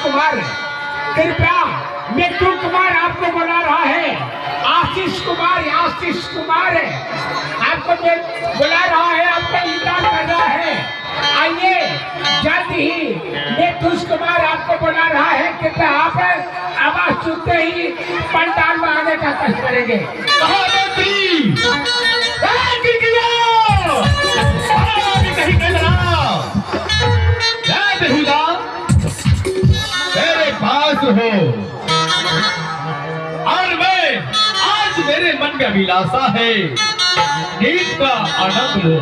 कुमार, कृपया मिथुन कुमार आपको बुला रहा है। आशीष कुमार आपको बुला रहा है, आपको इंतजार कर रहा है। आइए, जल्द ही मिथुन कुमार आपको बुला रहा है। कृपया आप आवाज सुनते ही पंडाल में आने का कष्ट करेंगे। हो और मैं आज मेरे मन में अभिलाषा है, नींद का आनंद लो।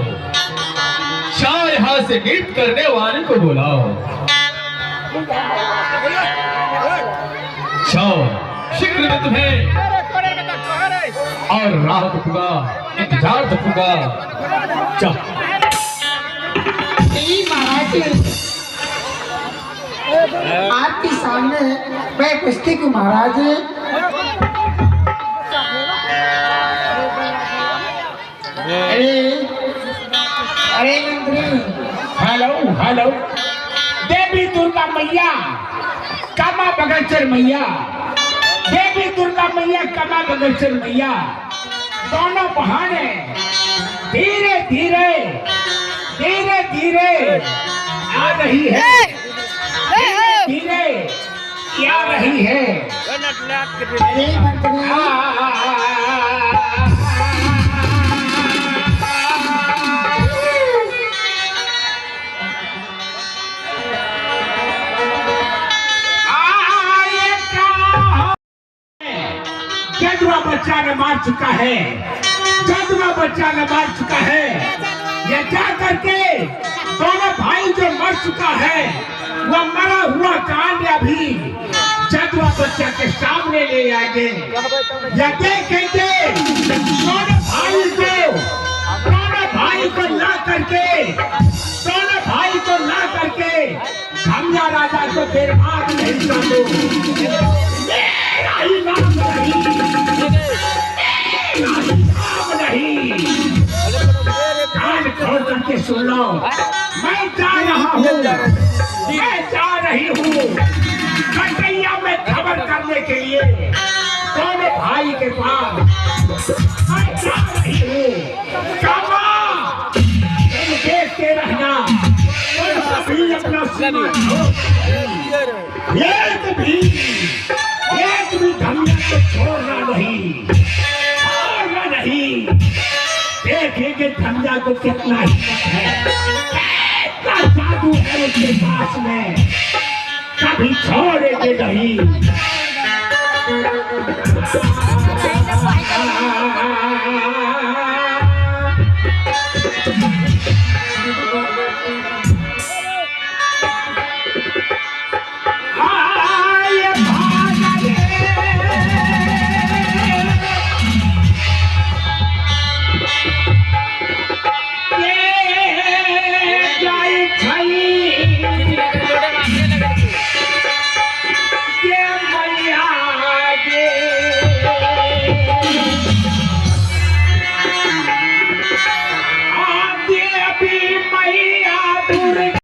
शाह यहाँ से नींद करने वाले को बुलाओ। शीघ्र में तुम्हें और राह दूंगा, इंतजार रखूंगा। आपके सामने मैं कुश्ती की महाराज। अरे मंत्री, हेलो देवी दुर्गा मैया कामा बगलचर मैया, देवी दुर्गा मैया कामा बगलचर मैया, दोनों बहाने धीरे धीरे आ रही है। धीरे क्या रही है? अरे मंत्री, जदवा बच्चा ने मार चुका है, जदवा बच्चा ने मार चुका है। ये क्या करके दोनों भाई जो मर चुका है वह मरा हुआ कांड अभी जदवा बच्चा के सामने ले आएंगे। या देखेंगे दोनों भाई को ला करके धमिया राजा को बर्बाद नहीं कर दो। मेरा ही नाम नहीं, कान खोल करके सुन लो। मैं जा रही हूँ कटैया में खबर करने के लिए दोनों भाई के पास। मैं जा रही हूँ। कामा, तुम देखते रहना, कभी अपना सीमा एक भी धमिया को छोड़ना नहीं। देखेंगे धमिया को कितना हिम्मत है, कितना जादू है उसके पास में, कभी छोड़ेंगे नहीं।